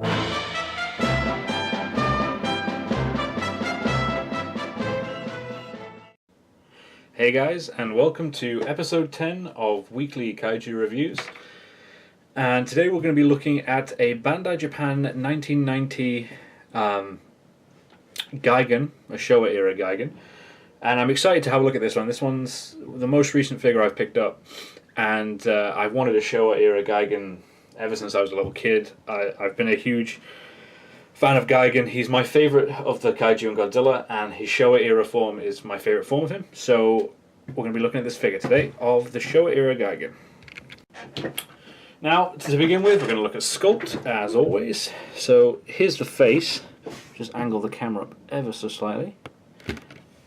Hey guys, and welcome to episode 10 of Weekly Kaiju Reviews. And today we're going to be looking at a Bandai Japan 1990 Gigan, a Showa era Gigan. And I'm excited to have a look at this one. This one's the most recent figure I've picked up. And I've wanted a Showa era Gigan ever since I was a little kid. I've been a huge fan of Gigan. He's my favourite of the Kaiju and Godzilla, and his Showa era form is my favourite form of him. So we're going to be looking at this figure today of the Showa era Gigan. Now, to begin with, we're going to look at Sculpt, as always. So here's the face. Just angle the camera up ever so slightly.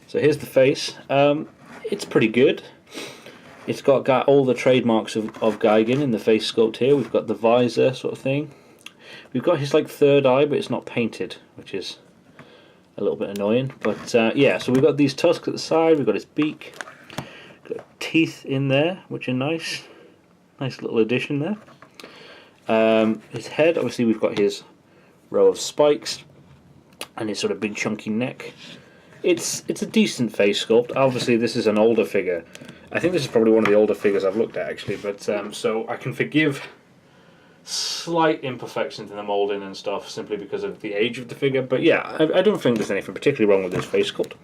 So here's the face. It's pretty good. It's got all the trademarks of Gigan in the face sculpt here. We've got the visor sort of thing. We've got his third eye, but it's not painted, which is a little bit annoying. But yeah, so we've got these tusks at the side. We've got his beak. Got teeth in there, which are nice. Nice little addition there. His head, obviously, we've got his row of spikes and his sort of big chunky neck. It's a decent face sculpt. Obviously, this is an older figure. I think this is probably one of the older figures I've looked at, actually. But so I can forgive slight imperfections in the molding and stuff simply because of the age of the figure. But yeah, I don't think there's anything particularly wrong with this face sculpt.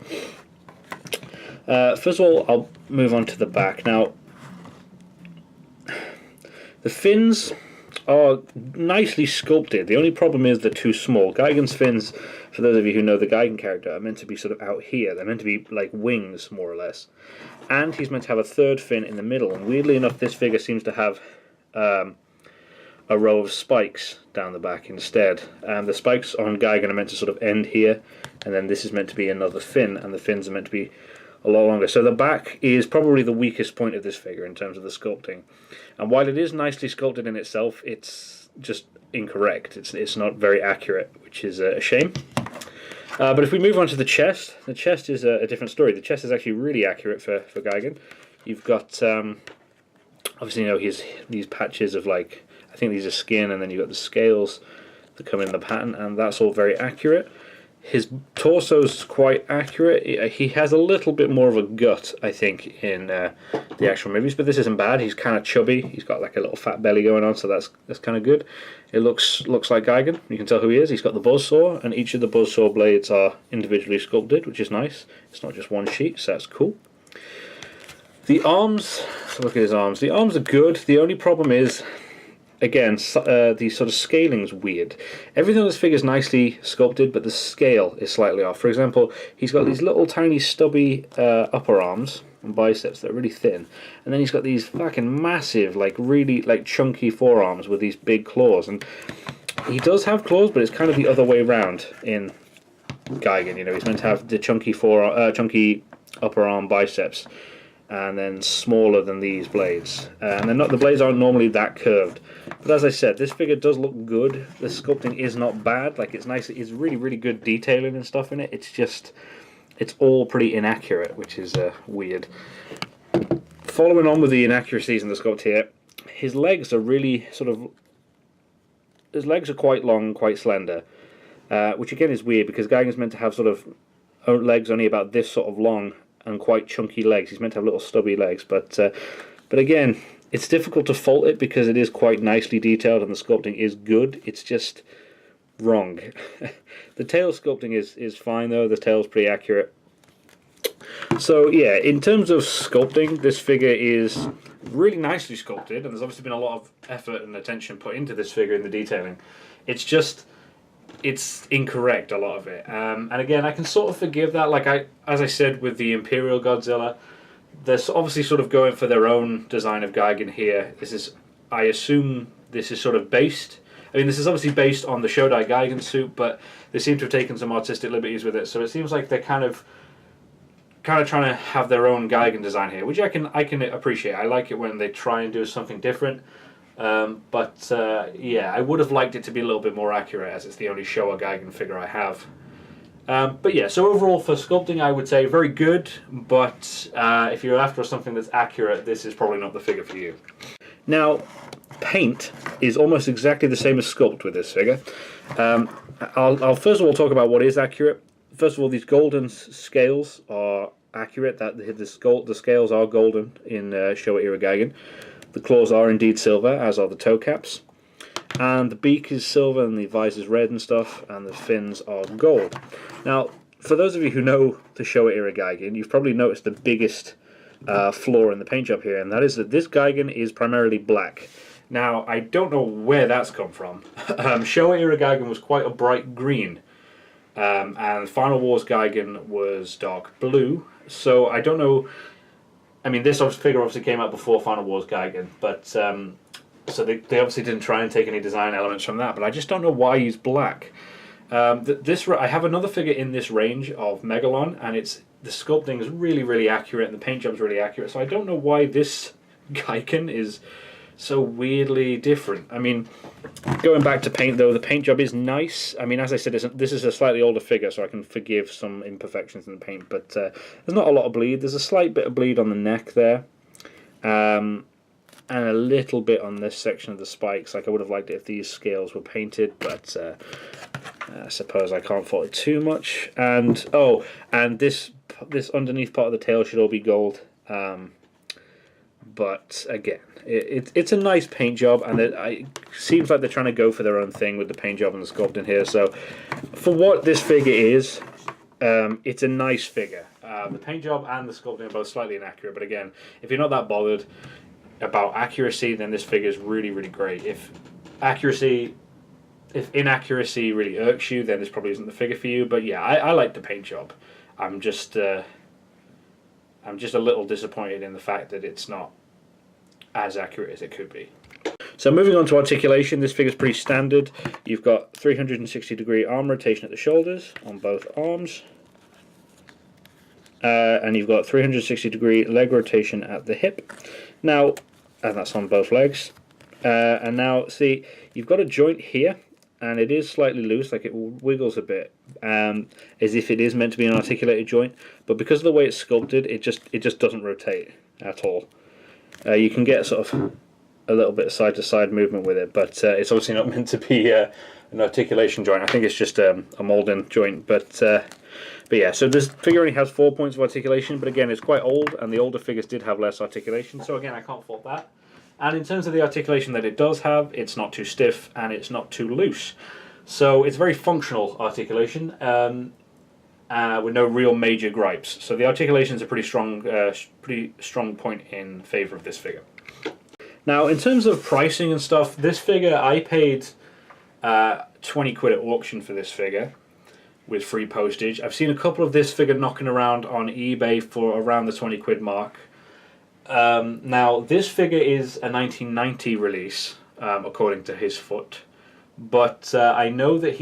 First of all, I'll move on to the back. Now, the fins are nicely sculpted. The only problem is they're too small. Gigan's fins, for those of you who know the Gigan character, are meant to be sort of out here. They're meant to be like wings, more or less. And he's meant to have a third fin in the middle. And weirdly enough, this figure seems to have a row of spikes down the back instead. And the spikes on Gigan are meant to sort of end here. And then this is meant to be another fin. And the fins are meant to be a lot longer. So the back is probably the weakest point of this figure in terms of the sculpting. And while it is nicely sculpted in itself, it's just incorrect. It's not very accurate, which is a shame. But if we move on to the chest is a different story. The chest is actually really accurate for Gigan. You've got, obviously, these patches of I think these are skin, and then you've got the scales that come in the pattern, and that's all very accurate. His torso's quite accurate. He has a little bit more of a gut, I think, in the actual movies, but this isn't bad. He's kind of chubby. He's got a little fat belly going on, so that's kind of good. It looks like Gigan. You can tell who he is. He's got the buzzsaw, and each of the buzzsaw blades are individually sculpted, which is nice. It's not just one sheet, so that's cool. The arms, so look at his arms. The arms are good. The only problem is, again, the sort of scaling's weird. Everything on this figure is nicely sculpted, but the scale is slightly off. For example, he's got these little tiny stubby upper arms and biceps that are really thin, and then he's got these fucking massive, really chunky forearms with these big claws. And he does have claws, but it's kind of the other way around in Gigan. He's meant to have the chunky upper arm biceps, and then smaller than these blades. And the blades aren't normally that curved. But as I said, this figure does look good. The sculpting is not bad. It's nice. It's really, really good detailing and stuff in it. It's just, it's all pretty inaccurate, which is weird. Following on with the inaccuracies in the sculpt here, his legs are really his legs are quite long, quite slender, which again is weird because Gigan's meant to have legs only about this sort of long and quite chunky legs. He's meant to have little stubby legs, but again, it's difficult to fault it because it is quite nicely detailed and the sculpting is good. It's just wrong. The tail sculpting is fine though. The tail's pretty accurate. So yeah, in terms of sculpting, this figure is really nicely sculpted, and there's obviously been a lot of effort and attention put into this figure in the detailing. It's just, it's incorrect, a lot of it. And again, I can sort of forgive that. As I said with the Imperial Godzilla, they're obviously sort of going for their own design of Gigan here. I assume this is sort of based. I mean, this is obviously based on the Shodai Gigan suit, but they seem to have taken some artistic liberties with it. So it seems like they're kind of trying to have their own Gigan design here, which I can appreciate. I like it when they try and do something different. Yeah, I would have liked it to be a little bit more accurate, as it's the only Showa Gigan figure I have. But yeah, so overall for sculpting, I would say very good, but if you're after something that's accurate, this is probably not the figure for you. Now, paint is almost exactly the same as Sculpt with this figure. I'll first of all talk about what is accurate. First of all, these golden scales are accurate. That the scales are golden in Showa era Gigan. The claws are indeed silver, as are the toe caps. And the beak is silver, and the visor's red and stuff, and the fins are gold. Now, for those of you who know the Showa era Gigan, you've probably noticed the biggest flaw in the paint job here, and that is that this Gigan is primarily black. Now, I don't know where that's come from. Showa era Gigan was quite a bright green, and Final Wars Gigan was dark blue, so I don't know. I mean, this figure obviously came out before Final Wars Gigan, but so they obviously didn't try and take any design elements from that, but I just don't know why he's black. I have another figure in this range of Megalon, and the sculpting is really, really accurate, and the paint job is really accurate, so I don't know why this Gigan is so weirdly different. I mean, going back to paint though, the paint job is nice. I mean, as I said, this is a slightly older figure, so I can forgive some imperfections in the paint, but there's not a lot of bleed. There's a slight bit of bleed on the neck there, and a little bit on this section of the spikes. Like, I would have liked it if these scales were painted, but I suppose I can't fault it too much. And this underneath part of the tail should all be gold. But again, it's a nice paint job, and it seems like they're trying to go for their own thing with the paint job and the sculpting here. So, for what this figure is, it's a nice figure. The paint job and the sculpting are both slightly inaccurate, but again, if you're not that bothered about accuracy, then this figure is really, really great. If inaccuracy really irks you, then this probably isn't the figure for you. But yeah, I like the paint job. I'm just a little disappointed in the fact that it's not as accurate as it could be. So moving on to articulation, this figure's pretty standard. You've got 360-degree arm rotation at the shoulders on both arms. And you've got 360-degree leg rotation at the hip. Now, and that's on both legs. And now, see, you've got a joint here, and it is slightly loose, like it wiggles a bit, as if it is meant to be an articulated joint. But because of the way it's sculpted, it just doesn't rotate at all. You can get sort of a little bit of side-to-side movement with it, but it's obviously not meant to be an articulation joint. I think it's just a molding joint. But yeah, so this figure only has 4 points of articulation, but again, it's quite old, and the older figures did have less articulation. So again, I can't fault that. And in terms of the articulation that it does have, it's not too stiff and it's not too loose. So it's very functional articulation with no real major gripes. So the articulation is a pretty strong point in favour of this figure. Now, in terms of pricing and stuff, this figure, I paid 20 quid at auction for this figure with free postage. I've seen a couple of this figure knocking around on eBay for around the 20 quid mark. Now, this figure is a 1990 release, according to his foot, but I know that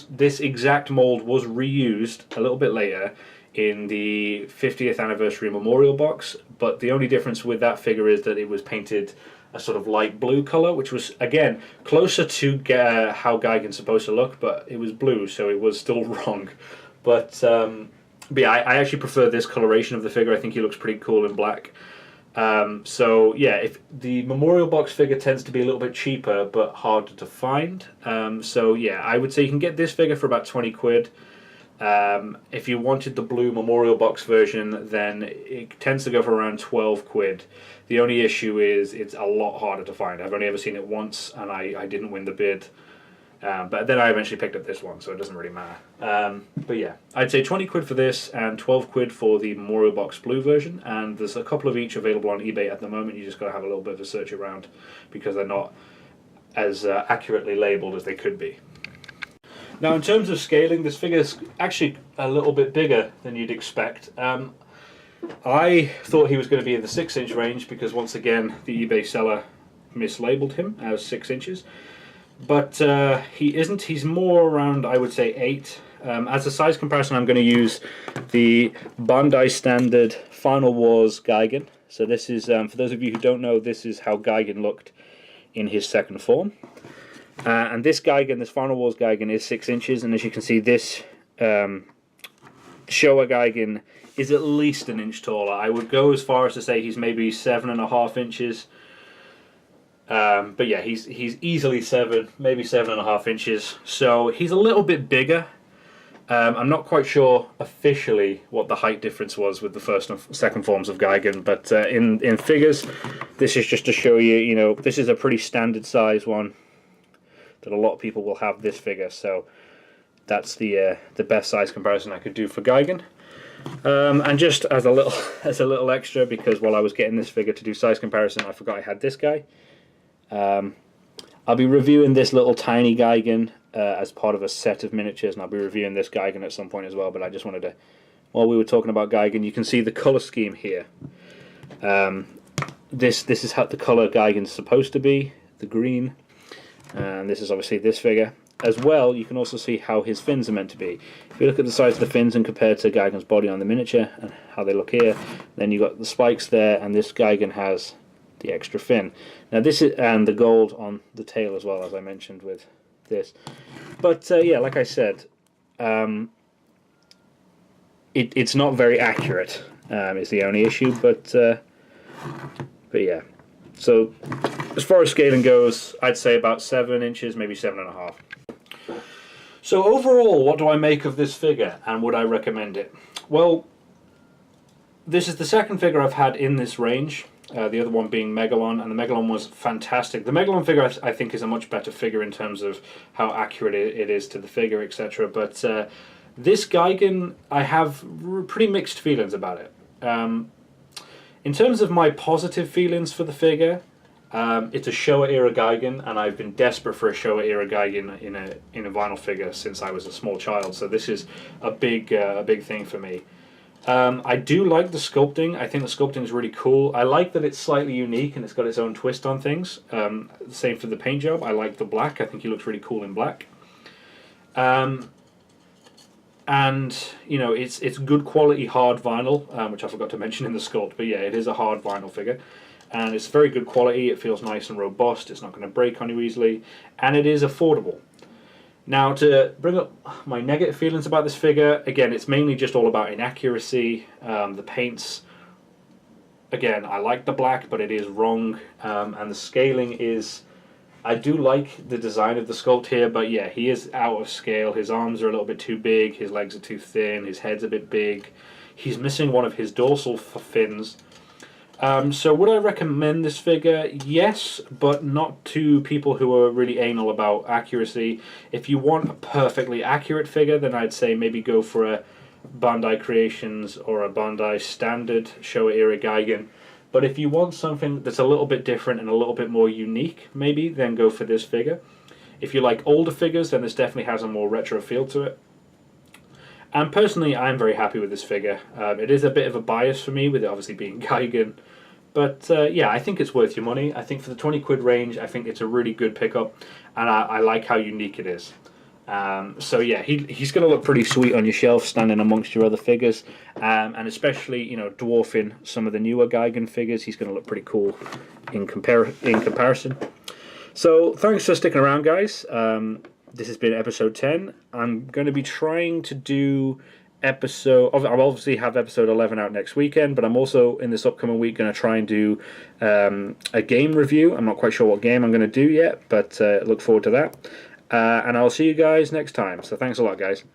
this exact mold was reused a little bit later in the 50th anniversary memorial box, but the only difference with that figure is that it was painted a sort of light blue color, which was, again, closer to how Gigan's supposed to look, but it was blue, so it was still wrong. But yeah, I actually prefer this coloration of the figure. I think he looks pretty cool in black. So yeah, if the memorial box figure tends to be a little bit cheaper but harder to find. So yeah, I would say you can get this figure for about 20 quid. If you wanted the blue memorial box version, then it tends to go for around 12 quid. The only issue is it's a lot harder to find. I've only ever seen it once, and I didn't win the bid. But then I eventually picked up this one, so it doesn't really matter. But yeah, I'd say 20 quid for this and 12 quid for the Memorial Box Blue version, and there's a couple of each available on eBay at the moment. You just got to have a little bit of a search around because they're not as accurately labelled as they could be. Now, in terms of scaling, this figure is actually a little bit bigger than you'd expect. I thought he was going to be in the 6-inch range because, once again, the eBay seller mislabeled him as 6 inches. But he isn't. He's more around, I would say, 8. As a size comparison, I'm going to use the Bandai Standard Final Wars Gigan. So this is, for those of you who don't know, this is how Gigan looked in his second form. And this Gigan, this Final Wars Gigan, is 6 inches, and as you can see, this Showa Gigan is at least an inch taller. I would go as far as to say he's maybe 7.5 inches. But yeah, he's easily 7, maybe 7.5 inches. So he's a little bit bigger. I'm not quite sure officially what the height difference was with the first and second forms of Gigan, but in figures, this is just to show you, you know, this is a pretty standard size one that a lot of people will have this figure. So that's the best size comparison I could do for Gigan. And just as a little extra, because while I was getting this figure to do size comparison, I forgot I had this guy. I'll be reviewing this little tiny Gigan as part of a set of miniatures, and I'll be reviewing this Gigan at some point as well. But I just wanted to, while we were talking about Gigan, you can see the color scheme here. This is how the color Gigan's supposed to be, the green, and this is obviously this figure. As well, you can also see how his fins are meant to be. If you look at the size of the fins and compare to Gigan's body on the miniature and how they look here, then you've got the spikes there, and this Gigan has the extra fin. Now this is, and the gold on the tail as well, as I mentioned with this. But yeah, like I said, it's not very accurate. Is the only issue, but yeah. So as far as scaling goes, I'd say about 7 inches, maybe 7.5. So overall, what do I make of this figure, and would I recommend it? Well, this is the second figure I've had in this range, the other one being Megalon, and the Megalon was fantastic. The Megalon figure I think is a much better figure in terms of how accurate it is to the figure, etc. But this Gigan, I have pretty mixed feelings about it. In terms of my positive feelings for the figure, it's a Showa era Gigan, and I've been desperate for a Showa era Gigan in a vinyl figure since I was a small child. So this is a big thing for me. I do like the sculpting. I think the sculpting is really cool. I like that it's slightly unique and it's got its own twist on things. Same for the paint job. I like the black. I think he looks really cool in black. And you know, it's good quality hard vinyl, which I forgot to mention in the sculpt. But yeah, it is a hard vinyl figure. And it's very good quality. It feels nice and robust. It's not going to break on you easily, and it is affordable. Now, to bring up my negative feelings about this figure, again, it's mainly just all about inaccuracy. The paints, again, I like the black, but it is wrong, and the scaling is. I do like the design of the sculpt here, but yeah, he is out of scale. His arms are a little bit too big. His legs are too thin. His head's a bit big. He's missing one of his dorsal fins. So would I recommend this figure? Yes, but not to people who are really anal about accuracy. If you want a perfectly accurate figure, then I'd say maybe go for a Bandai Creations or a Bandai Standard Showa era Gigan. But if you want something that's a little bit different and a little bit more unique, maybe, then go for this figure. If you like older figures, then this definitely has a more retro feel to it. And personally, I'm very happy with this figure. It is a bit of a bias for me, with it obviously being Gigan. But yeah, I think it's worth your money. I think for the 20 quid range, I think it's a really good pickup. And I like how unique it is. So yeah, he's going to look pretty sweet on your shelf, standing amongst your other figures. And especially, you know, dwarfing some of the newer Gigan figures, he's going to look pretty cool in comparison. So thanks for sticking around, guys. This has been episode 10. I'm going to be trying to do I'll obviously have episode 11 out next weekend, but I'm also in this upcoming week going to try and do a game review. I'm not quite sure what game I'm going to do yet, but look forward to that. And I'll see you guys next time. So thanks a lot, guys.